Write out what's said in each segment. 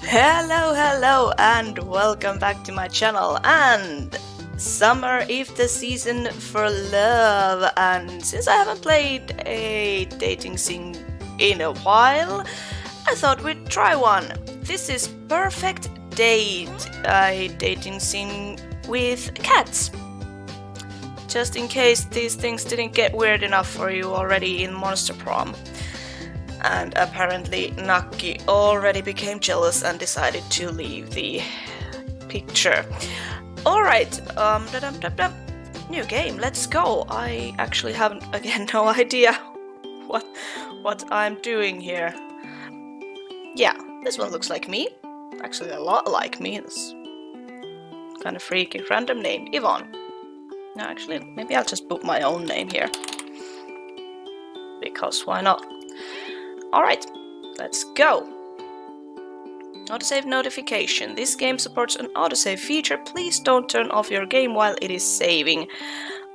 Hello, and welcome back to my channel. And summer is the season for love, and since I haven't played a dating sim in a while, I thought we'd try one. This is Purrfect Date, a dating sim with cats. Just in case these things didn't get weird enough for you already in Monster Prom. And apparently Naki already became jealous and decided to leave the picture. Alright, new game, let's go. I actually have, again, no idea what I'm doing here. Yeah, this one looks like me. Actually, a lot like me. It's kind of freaky, random name, Yvonne. No, actually, maybe I'll just put my own name here. Because why not? Alright, let's go! Autosave notification. This game supports an autosave feature. Please don't turn off your game while it is saving.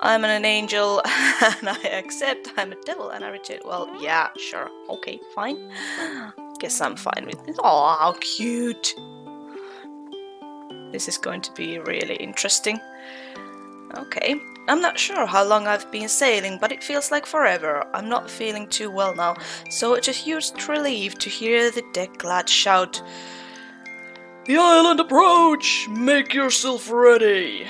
I'm an angel and I accept. I'm a devil and I reject. Well, yeah, sure. Okay, fine. Guess I'm fine with it. Oh, how cute! This is going to be really interesting. Okay. I'm not sure how long I've been sailing, but it feels like forever. I'm not feeling too well now, so it's a huge relief to hear the deck lad shout, "The island approach! Make yourself ready!"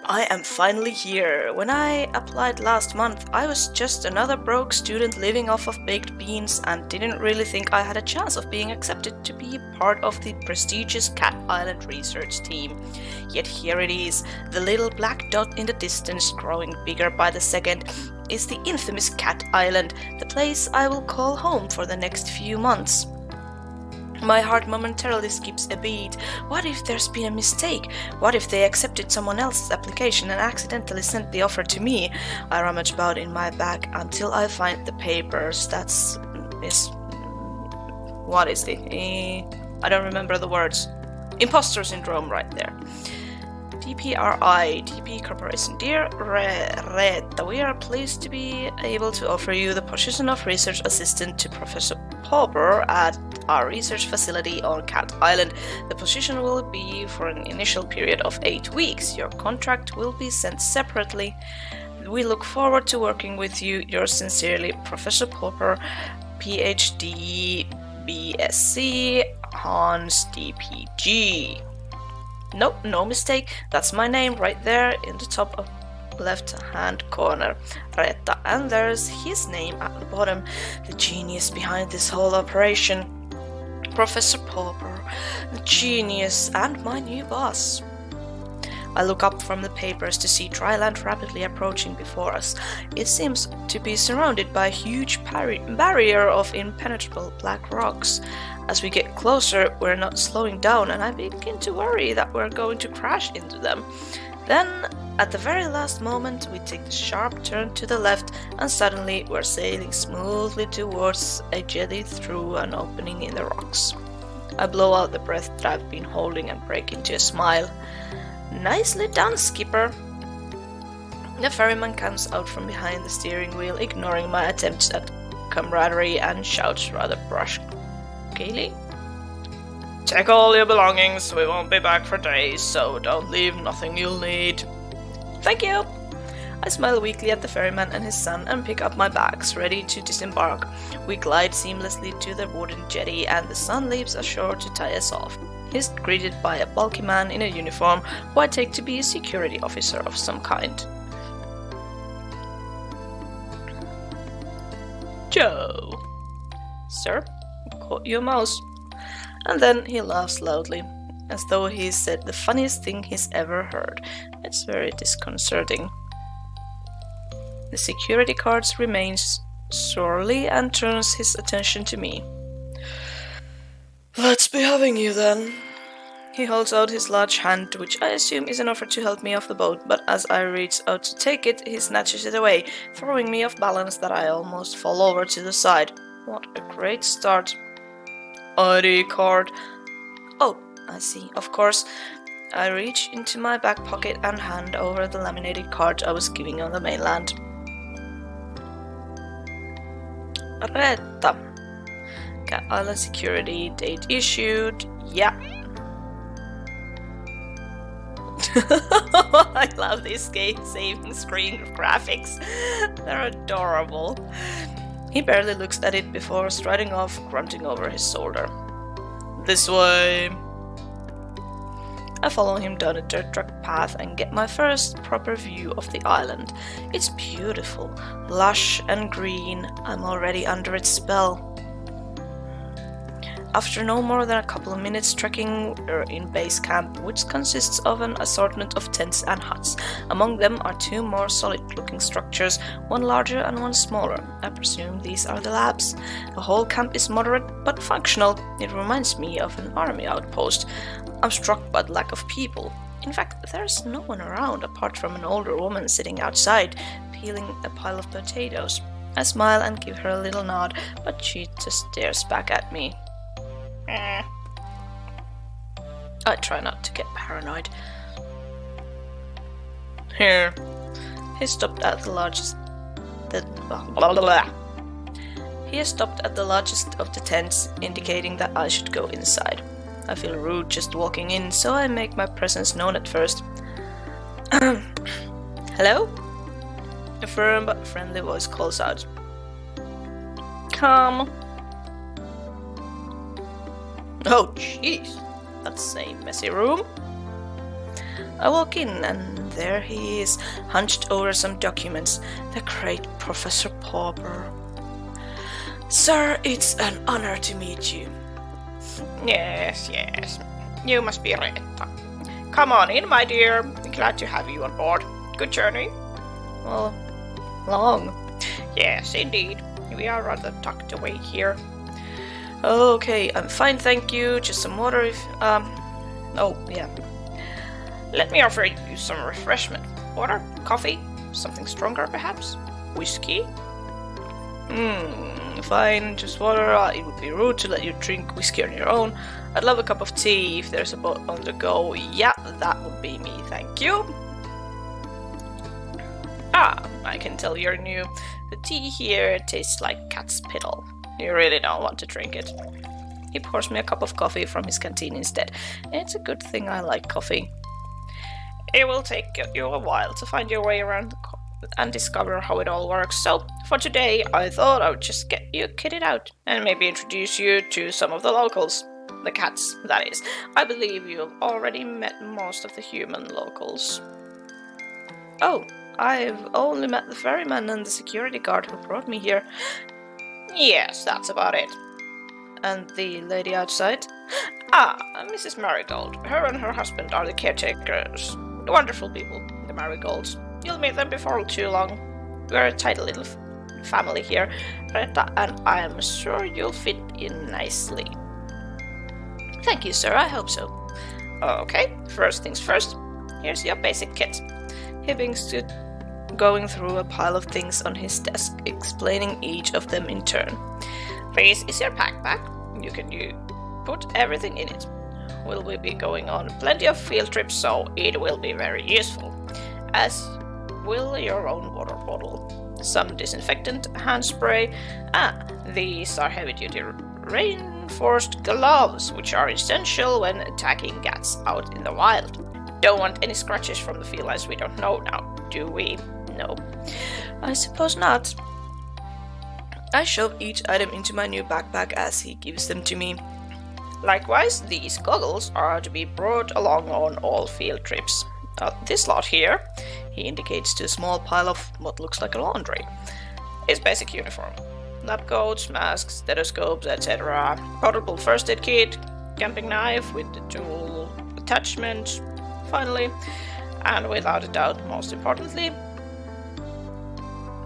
I am finally here. When I applied last month, I was just another broke student living off of baked beans and didn't really think I had a chance of being accepted to be part of the prestigious Cat Island research team. Yet here it is, the little black dot in the distance, growing bigger by the second, is the infamous Cat Island, the place I will call home for the next few months. My heart momentarily skips a beat. What if there's been a mistake? What if they accepted someone else's application and accidentally sent the offer to me? I rummage about in my bag until I find the papers. What is the... I don't remember the words. Imposter syndrome right there. DPRI, DP Corporation. Dear ReettaJ, we are pleased to be able to offer you the position of research assistant to Professor Popper at our research facility on Cat Island. The position will be for an initial period of 8 weeks. Your contract will be sent separately. We look forward to working with you. Yours sincerely, Professor Popper, PhD, BSc, Hans, DPG. Nope, no mistake. That's my name right there in the top of left-hand corner. ReettaJ, and there's his name at the bottom, the genius behind this whole operation. Professor Popper, the genius and my new boss. I look up from the papers to see dry land rapidly approaching before us. It seems to be surrounded by a huge barrier of impenetrable black rocks. As we get closer, we're not slowing down, and I begin to worry that we're going to crash into them. Then, at the very last moment, we take the sharp turn to the left, and suddenly we're sailing smoothly towards a jetty through an opening in the rocks. I blow out the breath that I've been holding and break into a smile. Nicely done, skipper! The ferryman comes out from behind the steering wheel, ignoring my attempts at camaraderie, and shouts rather brusquely, "Take all your belongings, we won't be back for days, so don't leave nothing you'll need." Thank you! I smile weakly at the ferryman and his son and pick up my bags, ready to disembark. We glide seamlessly to the wooden jetty and the son leaps ashore to tie us off. He's greeted by a bulky man in a uniform who I take to be a security officer of some kind. "Joe." "Sir, caught your mouse." And then he laughs loudly, as though he said the funniest thing he's ever heard. It's very disconcerting. The security guard remains surly and turns his attention to me. "Let's be having you then." He holds out his large hand, which I assume is an offer to help me off the boat, but as I reach out to take it, he snatches it away, throwing me off balance that I almost fall over to the side. What a great start. ID card. Oh, I see, of course. I reach into my back pocket and hand over the laminated card I was giving on the mainland. "ReettaJ, Cat Island security date issued. Yeah. I love these saving screen graphics. They're adorable. He barely looks at it before striding off, grunting over his shoulder. This way. I follow him down a dirt track path and get my first proper view of the island. It's beautiful, lush and green. I'm already under its spell. After no more than a couple of minutes trekking, we're in base camp, which consists of an assortment of tents and huts. Among them are two more solid-looking structures, one larger and one smaller. I presume these are the labs. The whole camp is moderate but functional. It reminds me of an army outpost. I'm struck by the lack of people. In fact, there's no one around apart from an older woman sitting outside, peeling a pile of potatoes. I smile and give her a little nod, but she just stares back at me. I try not to get paranoid. Here. He stopped at the largest He has stopped at the largest of the tents, indicating that I should go inside. I feel rude just walking in, so I make my presence known at first. Hello? A firm but friendly voice calls out. Come. Oh, jeez. That's a messy room. I walk in, and there he is, hunched over some documents. The great Professor Pauper. Sir, it's an honor to meet you. Yes. You must be Reetta. Come on in, my dear. Glad to have you on board. Good journey. Well, long. Yes, indeed. We are rather tucked away here. Okay, I'm fine, thank you. Just some water if... Oh, yeah. Let me offer you some refreshment. Water? Coffee? Something stronger, perhaps? Whiskey? Fine, just water. It would be rude to let you drink whiskey on your own. I'd love a cup of tea if there's a boat on the go. Yeah, that would be me, thank you. Ah, I can tell you're new. The tea here tastes like cat's piddle. You really don't want to drink it. He pours me a cup of coffee from his canteen instead. It's a good thing I like coffee. It will take you a while to find your way around and discover how it all works. So, for today, I thought I would just get you kitted out and maybe introduce you to some of the locals. The cats, that is. I believe you've already met most of the human locals. Oh, I've only met the ferryman and the security guard who brought me here. Yes, that's about it. And the lady outside? Ah, Mrs. Marigold. Her and her husband are the caretakers. Wonderful people, the Marigolds. You'll meet them before too long. We're a tidy little family here, Reetta, and I'm sure you'll fit in nicely. Thank you, sir. I hope so. Okay, first things first. Here's your basic kit. He begins to going through a pile of things on his desk, explaining each of them in turn. This is your backpack. You can put everything in it. We'll be going on plenty of field trips, so it will be very useful. As will your own water bottle. Some disinfectant, hand spray. These are heavy-duty reinforced gloves, which are essential when attacking cats out in the wild. Don't want any scratches from the felines we don't know now, do we? No. I suppose not. I shove each item into my new backpack as he gives them to me. Likewise, these goggles are to be brought along on all field trips. This lot here, he indicates to a small pile of what looks like a laundry, is basic uniform. Lab coats, masks, stethoscopes, etc. Portable first aid kit, camping knife with the tool attachment. Finally, and without a doubt most importantly,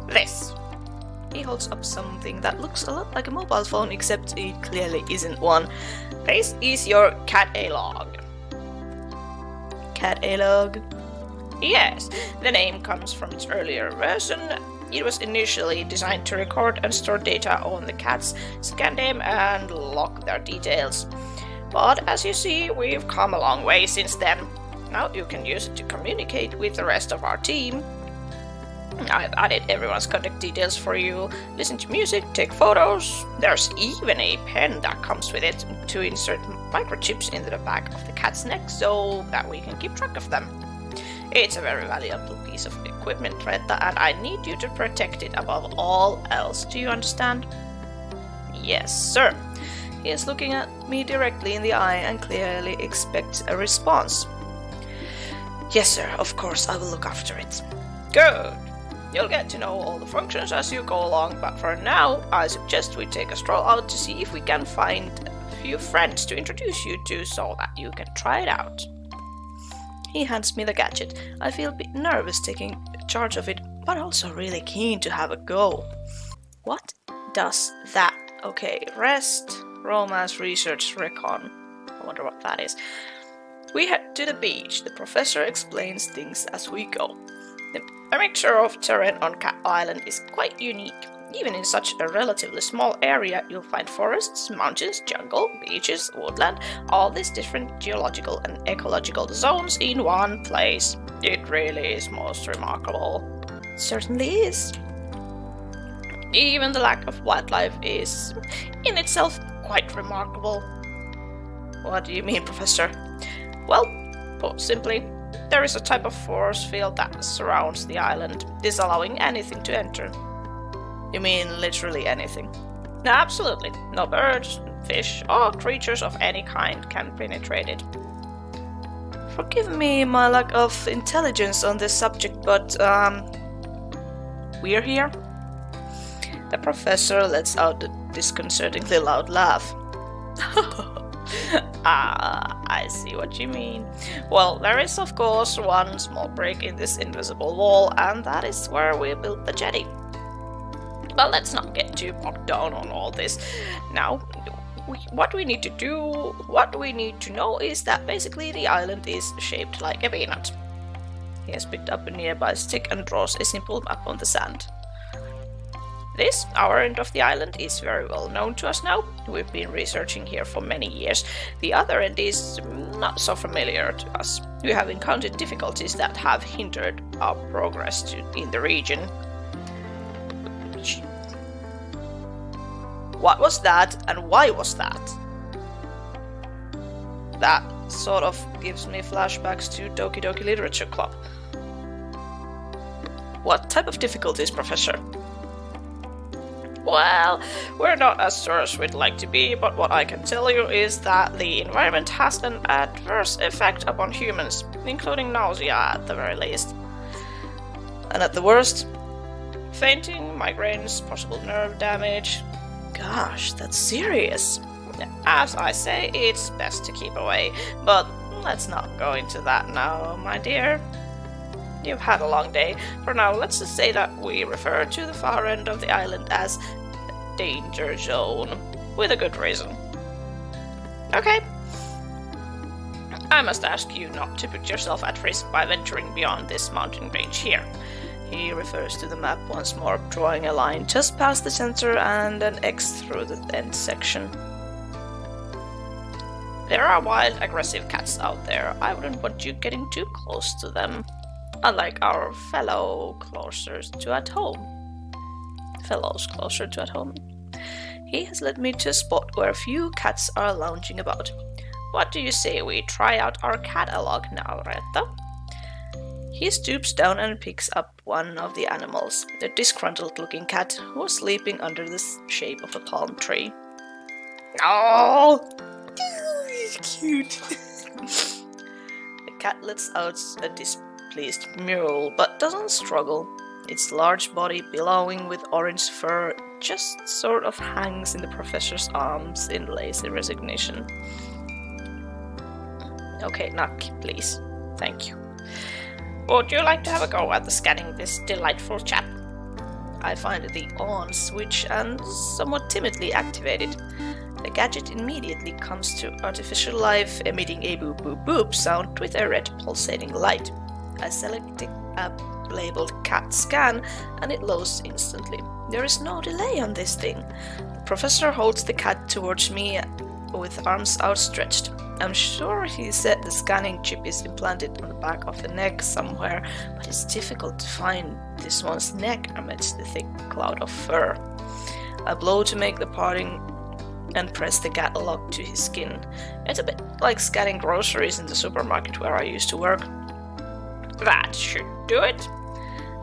this. He holds up something that looks a lot like a mobile phone, except it clearly isn't one. This is your Cat-A-Log. Cat-A-Log? Yes, the name comes from its earlier version. It was initially designed to record and store data on the cats, scan them and log their details. But as you see, we've come a long way since then. Now you can use it to communicate with the rest of our team. I've added everyone's contact details for you. Listen to music, take photos. There's even a pen that comes with it to insert microchips into the back of the cat's neck so that we can keep track of them. It's a very valuable piece of equipment, ReettaJ, and I need you to protect it above all else. Do you understand? Yes, sir. He is looking at me directly in the eye and clearly expects a response. Yes, sir, of course, I will look after it. Good. You'll get to know all the functions as you go along, but for now, I suggest we take a stroll out to see if we can find a few friends to introduce you to so that you can try it out. He hands me the gadget. I feel a bit nervous taking charge of it, but also really keen to have a go. What does that? Okay, rest, romance, research, recon. I wonder what that is. We head to the beach. The professor explains things as we go. The mixture of terrain on Cat Island is quite unique. Even in such a relatively small area, you'll find forests, mountains, jungle, beaches, woodland, all these different geological and ecological zones in one place. It really is most remarkable. It certainly is. Even the lack of wildlife is, in itself, quite remarkable. What do you mean, Professor? Well, put simply, there is a type of force field that surrounds the island, disallowing anything to enter. You mean literally anything? Absolutely. No birds, fish, or creatures of any kind can penetrate it. Forgive me my lack of intelligence on this subject, but, we're here? The professor lets out a disconcertingly loud laugh. I see what you mean. Well, there is of course one small break in this invisible wall, and that is where we built the jetty. But let's not get too bogged down on all this. Now, what we need to know is that basically the island is shaped like a peanut. He has picked up a nearby stick and draws a simple map on the sand. This, our end of the island, is very well known to us now. We've been researching here for many years. The other end is not so familiar to us. We have encountered difficulties that have hindered our progress in the region. What was that, and why was that? That sort of gives me flashbacks to Doki Doki Literature Club. What type of difficulties, Professor? Well, we're not as sure as we'd like to be, but what I can tell you is that the environment has an adverse effect upon humans, including nausea at the very least. And at the worst? Fainting, migraines, possible nerve damage. Gosh, that's serious. As I say, it's best to keep away, but let's not go into that now, my dear. You've had a long day. For now, let's just say that we refer to the far end of the island as danger zone, with a good reason. Okay. I must ask you not to put yourself at risk by venturing beyond this mountain range here. He refers to the map once more, drawing a line just past the center and an X through the end section. There are wild, aggressive cats out there. I wouldn't want you getting too close to them. Unlike our fellows closer to at home. He has led me to a spot where a few cats are lounging about. What do you say we try out our catalog now, ReettaJ? He stoops down and picks up one of the animals, a disgruntled-looking cat who was sleeping under the shape of a palm tree. Oh! He's cute. The cat lets out a displeased meow, but doesn't struggle. Its large body, billowing with orange fur, just sort of hangs in the professor's arms in lazy resignation. Okay, Nuck, please. Thank you. Would you like to have a go at scanning this delightful chap? I find the on switch and somewhat timidly activated. The gadget immediately comes to artificial life, emitting a boop boop boop sound with a red pulsating light. I select the app labeled cat scan and it loads instantly. There is no delay on this thing. The professor holds the cat towards me with arms outstretched. I'm sure he said the scanning chip is implanted on the back of the neck somewhere, but it's difficult to find this one's neck amidst the thick cloud of fur. I blow to make the parting and press the catalog to his skin. It's a bit like scanning groceries in the supermarket where I used to work. That should do it.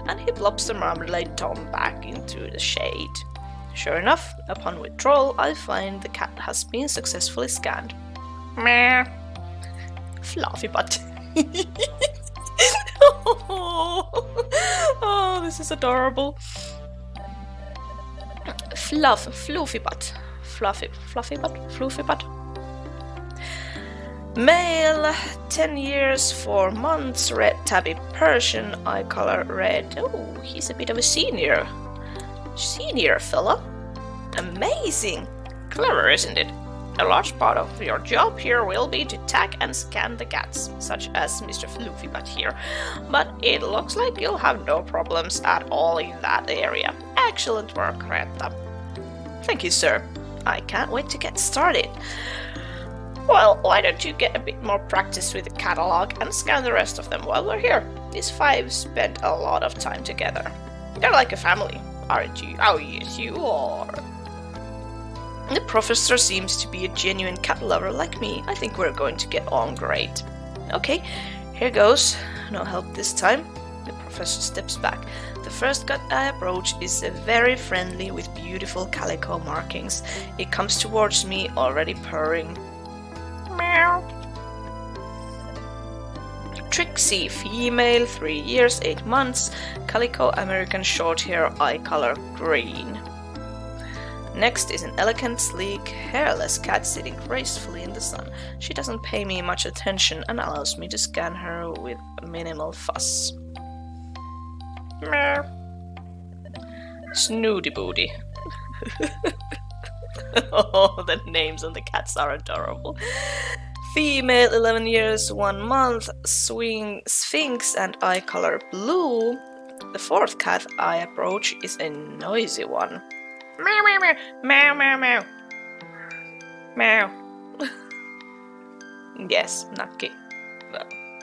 And he plops the marmalade Tom back into the shade. Sure enough, upon withdrawal, I find the cat has been successfully scanned. Meh. Fluffy butt. Oh, this is adorable. Fluffy butt. Fluffy butt. Male, 10 years, 4 months, red tabby Persian, eye color red. Oh, he's a bit of a senior. Senior fella. Amazing. Clever, isn't it? A large part of your job here will be to tag and scan the cats, such as Mr. Fluffy Butt here. But it looks like you'll have no problems at all in that area. Excellent work, Reetta. Thank you, sir. I can't wait to get started. Well, why don't you get a bit more practice with the catalog and scan the rest of them while we're here? These 5 spent a lot of time together. They're like a family, aren't you? Oh, yes, you are. The professor seems to be a genuine cat lover like me. I think we're going to get on great. Okay, here goes. No help this time. The professor steps back. The first cat I approach is very friendly with beautiful calico markings. It comes towards me, already purring. Meow. Trixie, female, 3 years, 8 months, calico American short hair, eye color green. Next is an elegant, sleek, hairless cat sitting gracefully in the sun. She doesn't pay me much attention and allows me to scan her with minimal fuss. Meow. Snooty Booty. Oh, the names on the cats are adorable. Female, 11 years, 1 month, sphinx and eye color blue. The fourth cat I approach is a noisy one. Meow, meow, meow, meow, meow, meow. Meow. Yes, Naki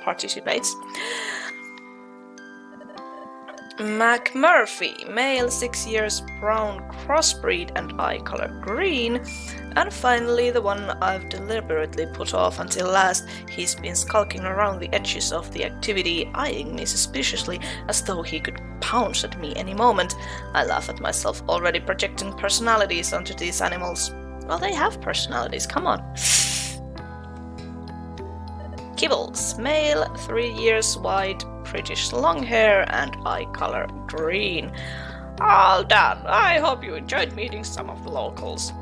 participates. McMurphy, male, 6 years, brown crossbreed and eye color green. And finally, the one I've deliberately put off until last. He's been skulking around the edges of the activity, eyeing me suspiciously as though he could pounce at me any moment. I laugh at myself, already projecting personalities onto these animals. Well, they have personalities, come on. Kibbles, male, 3 years, white, British long hair and eye color green. All done. I hope you enjoyed meeting some of the locals.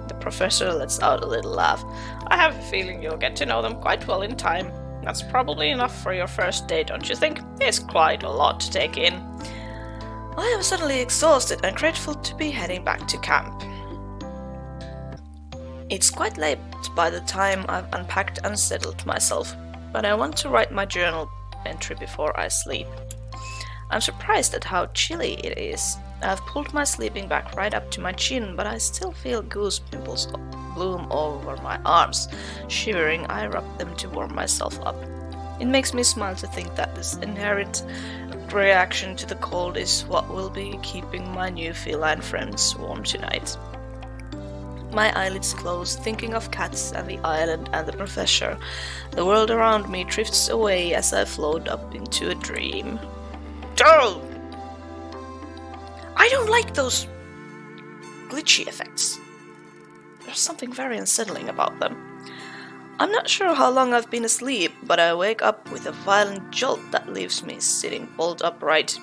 The professor lets out a little laugh. I have a feeling you'll get to know them quite well in time. That's probably enough for your first day, don't you think? It's quite a lot to take in. I am suddenly exhausted and grateful to be heading back to camp. It's quite late by the time I've unpacked and settled myself, but I want to write my journal entry before I sleep. I'm surprised at how chilly it is. I've pulled my sleeping bag right up to my chin, but I still feel goose pimples bloom over my arms. Shivering, I rub them to warm myself up. It makes me smile to think that this inherent reaction to the cold is what will be keeping my new feline friends warm tonight. My eyelids close, thinking of cats and the island and the professor. The world around me drifts away as I float up into a dream. Oh! I don't like those glitchy effects. There's something very unsettling about them. I'm not sure how long I've been asleep, but I wake up with a violent jolt that leaves me sitting bolt upright.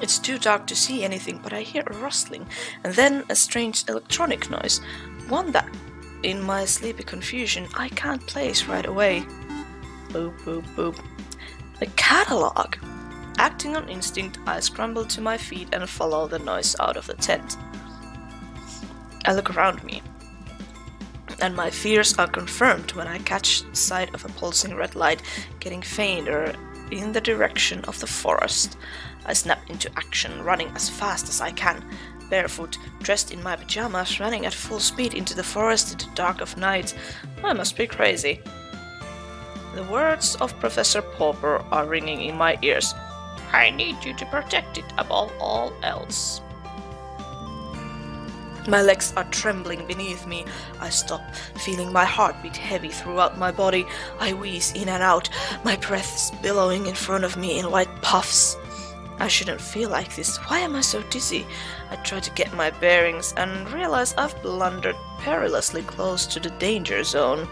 It's too dark to see anything, but I hear a rustling, and then a strange electronic noise, one that, in my sleepy confusion, I can't place right away. Boop, boop, boop. The catalog! Acting on instinct, I scramble to my feet and follow the noise out of the tent. I look around me, and my fears are confirmed when I catch sight of a pulsing red light getting fainter in the direction of the forest. I snap into action, running as fast as I can. barefoot, dressed in my pajamas, running at full speed into the forest in the dark of night. I must be crazy. The words of Professor Pauper are ringing in my ears. I need you to protect it above all else. My legs are trembling beneath me. I stop, feeling my heartbeat heavy throughout my body. I wheeze in and out, my breath is billowing in front of me in white puffs. I shouldn't feel like this. Why am I so dizzy? I try to get my bearings and realize I've blundered perilously close to the danger zone.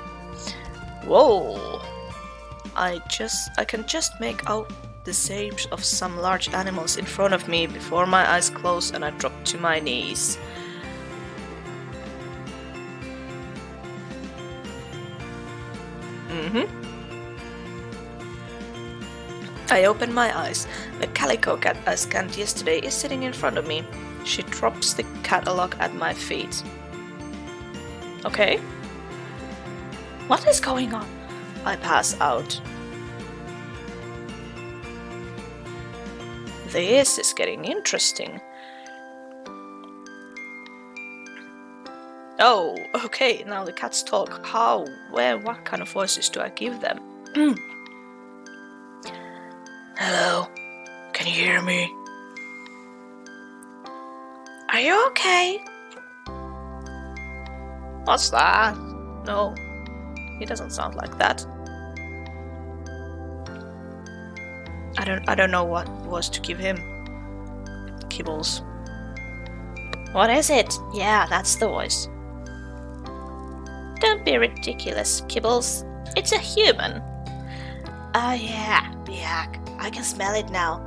Whoa! I can just make out the shapes of some large animals in front of me before my eyes close and I drop to my knees. I open my eyes. The calico cat I scanned yesterday is sitting in front of me. She drops the catalog at my feet. Okay. What is going on? I pass out. This is getting interesting. Oh, okay, now the cats talk. How, where, what kind of voices do I give them? Hello, can you hear me? Are you okay? What's that? No, he doesn't sound like that. I don't know what was to give him. Kibbles. What is it? Yeah, that's the voice. Don't be ridiculous, Kibbles. It's a human. Oh yeah, yuck. I can smell it now.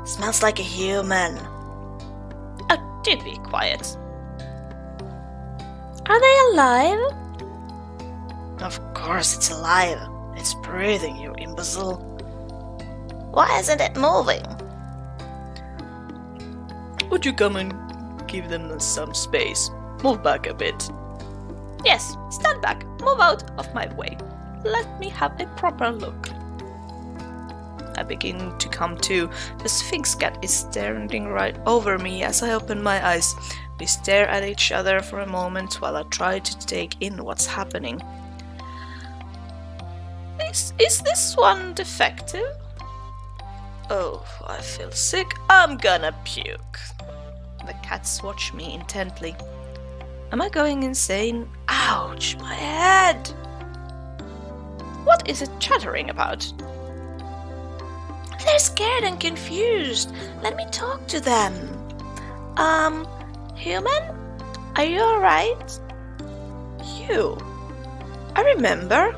Smells like a human. Oh, do be quiet. Are they alive? Of course it's alive. It's breathing, you imbecile. Why isn't it moving? Would you come and give them some space? Move back a bit. Yes, stand back. Move out of my way. Let me have a proper look. I begin to come to. The Sphinx cat is staring right over me as I open my eyes. We stare at each other for a moment while I try to take in what's happening. Is this one defective? Oh, I feel sick. I'm gonna puke. The cats watch me intently. Am I going insane? Ouch, my head! What is it chattering about? They're scared and confused. Let me talk to them. Human? Are you alright? You? I remember.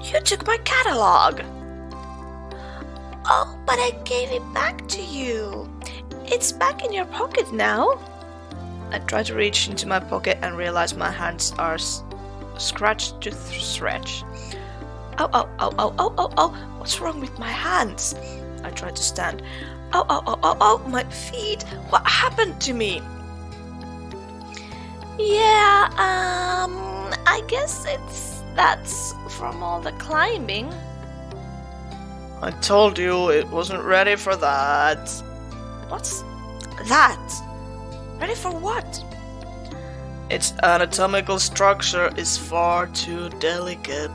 You took my catalog. Oh, but I gave it back to you. It's back in your pocket now. I try to reach into my pocket and realize my hands are scratched to stretch. Ow, ow, ow, ow, ow, ow, ow. What's wrong with my hands? I try to stand. Ow, ow, ow, ow, ow, my feet. What happened to me? Yeah, I guess that's from all the climbing. I told you it wasn't ready for that. What's that? Ready for what? Its anatomical structure is far too delicate.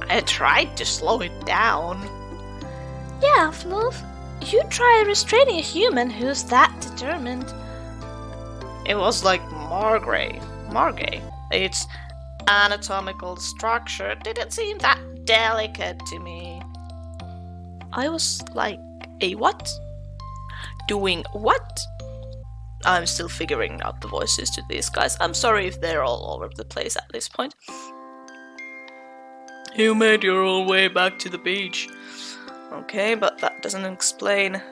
I tried to slow it down. Yeah, Fluff. You try restraining a human who's that determined. It was like Margay. Its anatomical structure didn't seem that delicate to me. I was like, a what? Doing what? I'm still figuring out the voices to these guys. I'm sorry if they're all over the place at this point. You made your own way back to the beach. Okay, but that doesn't explain.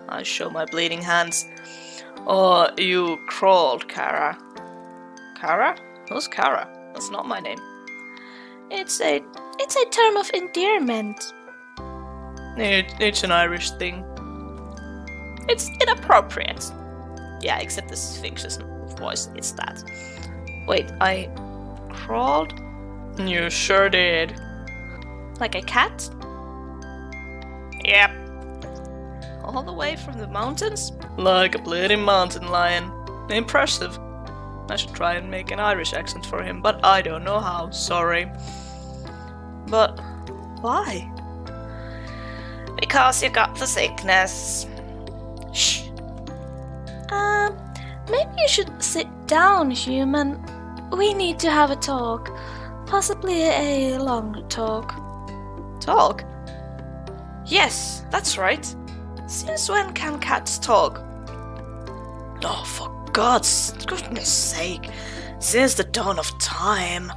I show my bleeding hands. Oh, you crawled, Kara. Kara? Who's Kara? That's not my name. It's a term of endearment. It's an Irish thing. It's inappropriate. Yeah, except the Sphinx's voice, it's that. Wait, I crawled? You sure did. Like a cat? Yep. All the way from the mountains? Like a bloody mountain lion. Impressive. I should try and make an Irish accent for him, but I don't know how, sorry. But why? Because you got the sickness. Shh. Maybe you should sit down, human. We need to have a talk. Possibly a long talk. Talk? Yes, that's right. Since when can cats talk? Oh, for goodness sake. Since the dawn of time.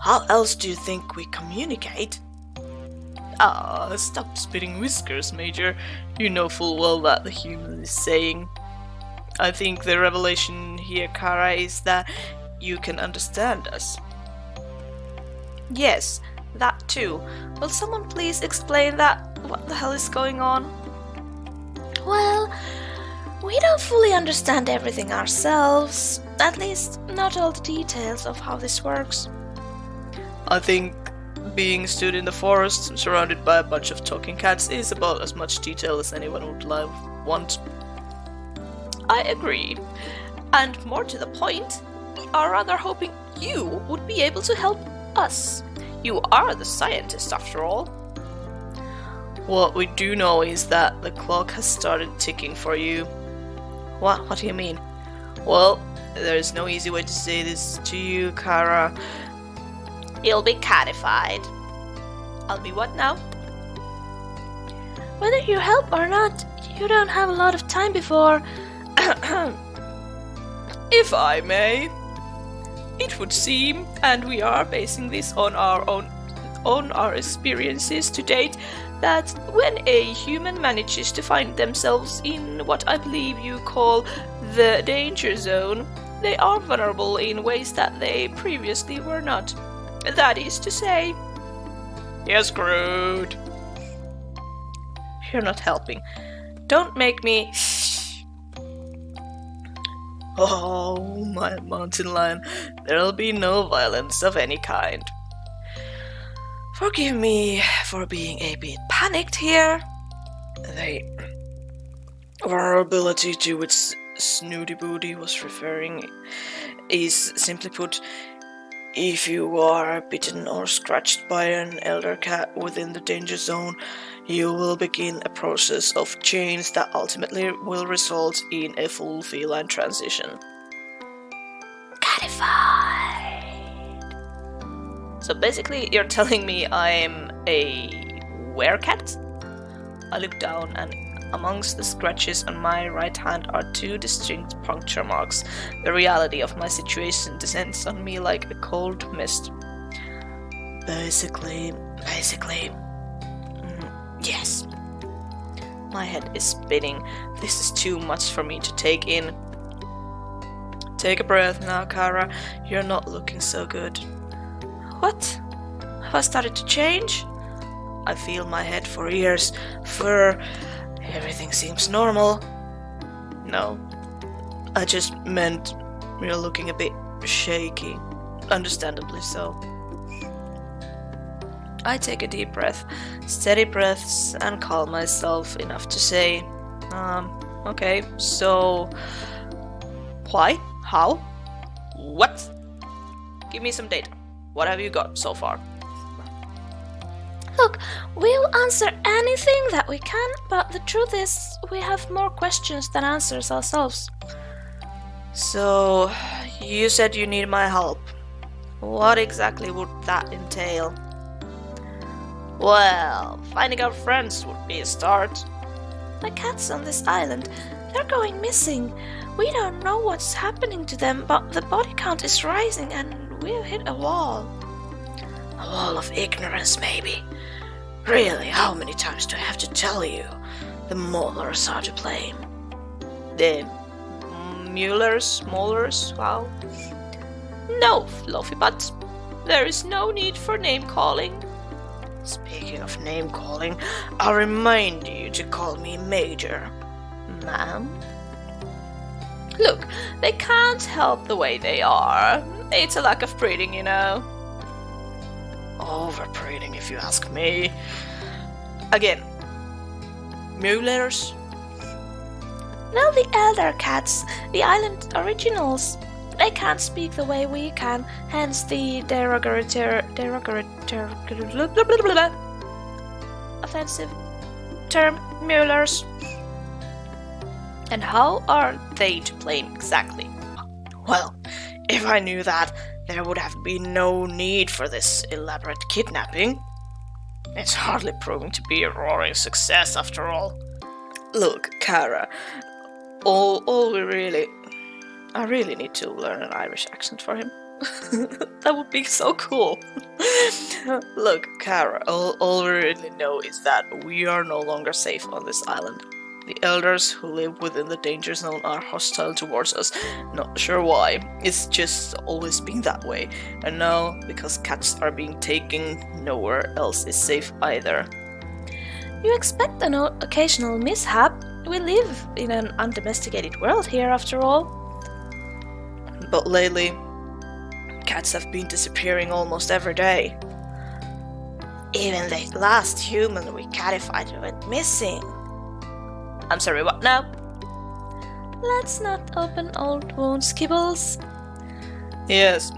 How else do you think we communicate? Stop spitting whiskers, Major. You know full well that the human is saying. I think the revelation here, Kara, is that you can understand us. Yes, that too. Will someone please explain that? What the hell is going on? Well, we don't fully understand everything ourselves. At least, not all the details of how this works. I think being stood in the forest, surrounded by a bunch of talking cats, is about as much detail as anyone would want. I agree. And more to the point, we are rather hoping you would be able to help us. You are the scientist, after all. What we do know is that the clock has started ticking for you. What do you mean? Well, there is no easy way to say this to you, Kara. You'll be catified. I'll be what now? Whether you help or not, you don't have a lot of time before... If I may, it would seem, and we are basing this on our experiences to date, that when a human manages to find themselves in what I believe you call the danger zone, they are vulnerable in ways that they previously were not. That is to say, you're screwed. You're not helping. Don't make me... Oh, my mountain lion, there'll be no violence of any kind. Forgive me for being a bit panicked here. The vulnerability to which Snooty Booty was referring is, simply put, if you are bitten or scratched by an elder cat within the danger zone, you will begin a process of change that ultimately will result in a full feline transition. Catified! So basically, you're telling me I'm a werecat? I look down, and amongst the scratches on my right hand are two distinct puncture marks. The reality of my situation descends on me like a cold mist. Basically, yes. My head is spinning. This is too much for me to take in. Take a breath now, Kara. You're not looking so good. What? Have I started to change? I feel my head for ears. Fur. Everything seems normal. No. I just meant you're looking a bit shaky. Understandably so. I take a deep breath, steady breaths, and calm myself enough to say, okay, so... Why? How? What? Give me some data. What have you got so far? Look, we'll answer anything that we can, but the truth is, we have more questions than answers ourselves. So, you said you need my help. What exactly would that entail? Well, finding our friends would be a start. The cats on this island, they're going missing. We don't know what's happening to them, but the body count is rising and we've hit a wall. A wall of ignorance, maybe. Really, how many times do I have to tell you? The molars are to blame. The molars, wow. No, Fluffy Butt. There is no need for name-calling. Speaking of name-calling, I'll remind you to call me Major. Ma'am? Look, they can't help the way they are. It's a lack of breeding, you know. Overbreeding, if you ask me. Again, molars, Well, the elder cats, the island originals, they can't speak the way we can, hence the offensive term Muellers. And how are they to blame exactly? Well, if I knew that, there would have been no need for this elaborate kidnapping. It's hardly proving to be a roaring success after all. Look, Kara, I really need to learn an Irish accent for him. That would be so cool. Look, Kara, all we really know is that we are no longer safe on this island. The elders who live within the danger zone are hostile towards us. Not sure why. It's just always been that way. And now, because cats are being taken, nowhere else is safe either. You expect an occasional mishap. We live in an undomesticated world here, after all. But lately, cats have been disappearing almost every day. Even the last human we catified went missing. I'm sorry, what now? Let's not open old wounds, Kibbles. Yes,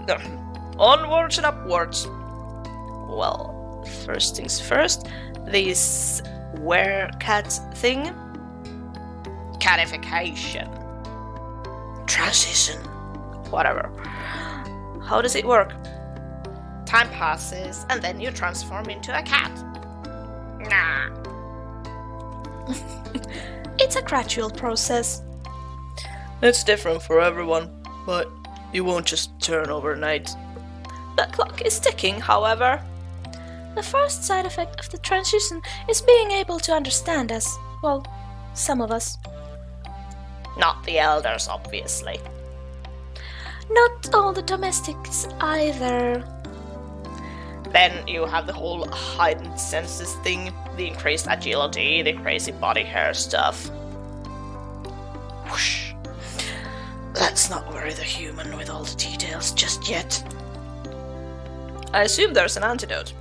onwards and upwards. Well, first things first, this were-cat thing. Catification. Transition. Whatever. How does it work? Time passes, and then you transform into a cat. Nah. It's a gradual process. It's different for everyone, but you won't just turn overnight. The clock is ticking, however. The first side effect of the transition is being able to understand us. Well, some of us. Not the elders, obviously. Not all the domestics either. Then you have the whole heightened senses thing, the increased agility, the crazy body hair stuff. Whoosh. Let's not worry the human with all the details just yet. I assume there's an antidote.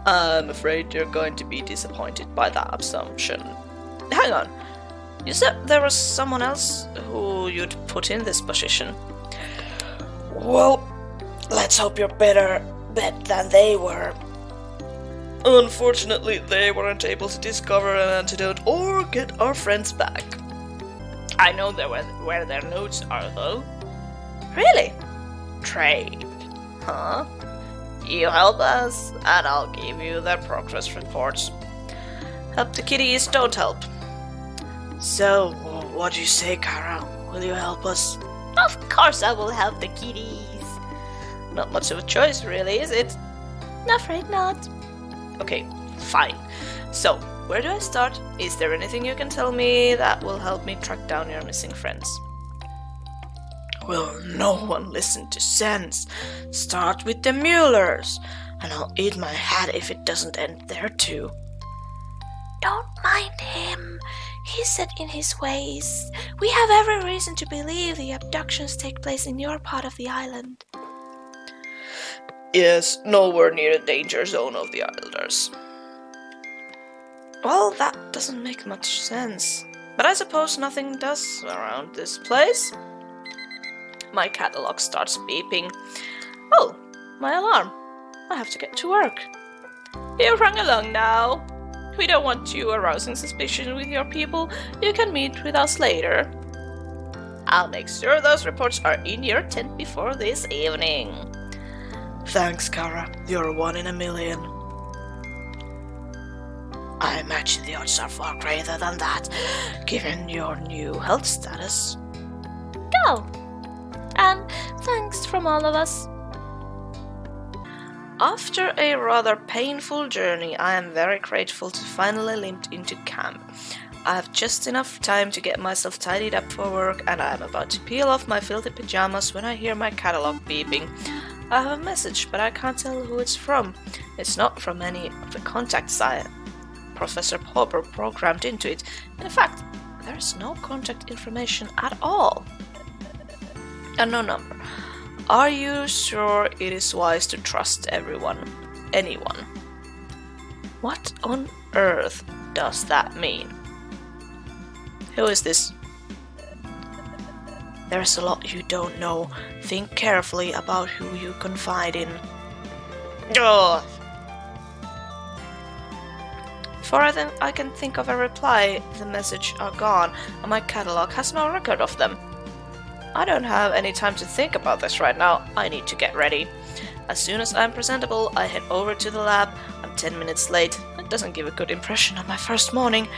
I'm afraid you're going to be disappointed by that assumption. Hang on. You said there was someone else who you'd put in this position. Well, let's hope you're better bet than they were. Unfortunately, they weren't able to discover an antidote or get our friends back. I know where their notes are, though. Really? Trade. Huh? You help us, and I'll give you their progress reports. Help the kitties, don't help. So, what do you say, Kara? Will you help us? Of course I will help the kitties. Not much of a choice, really, is it? Afraid not. Okay, fine. So, where do I start? Is there anything you can tell me that will help me track down your missing friends? Will no one listen to sense? Start with the Muellers, and I'll eat my hat if it doesn't end there too. Don't mind him. He's set in his ways. We have every reason to believe the abductions take place in your part of the island. Yes, nowhere near the danger zone of the Islanders. Well, that doesn't make much sense. But I suppose nothing does around this place. My catalog starts beeping. Oh, my alarm. I have to get to work. You run along now. We don't want you arousing suspicion with your people. You can meet with us later. I'll make sure those reports are in your tent before this evening. Thanks, Kara. You're one in a million. I imagine the odds are far greater than that, given your new health status. Go! And thanks from all of us. After a rather painful journey, I am very grateful to finally limp into camp. I have just enough time to get myself tidied up for work, and I am about to peel off my filthy pajamas when I hear my catalog beeping. I have a message, but I can't tell who it's from. It's not from any of the contacts Professor Pauper programmed into it. In fact, there's no contact information at all. And no number. Are you sure it is wise to trust anyone? What on earth does that mean? Who is this? There's a lot you don't know. Think carefully about who you confide in. Oh, Before I can think of a reply, the messages are gone, and my catalog has no record of them. I don't have any time to think about this right now. I need to get ready. As soon as I'm presentable, I head over to the lab. I'm 10 minutes late. It doesn't give a good impression on my first morning.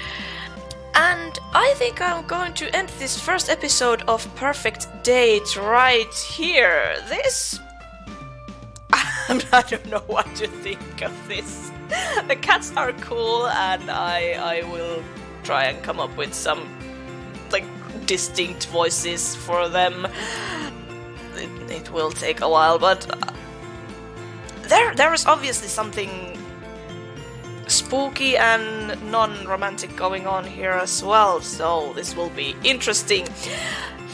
And I think I'm going to end this first episode of Purrfect Date right here. This... I don't know what to think of this. The cats are cool, and I will try and come up with some distinct voices for them. It will take a while, but there is obviously something spooky and non-romantic going on here as well, so this will be interesting.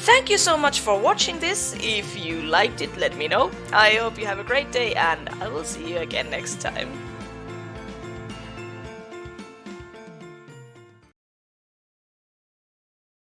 Thank you so much for watching this. If you liked it, let me know. I hope you have a great day, and I will see you again next time.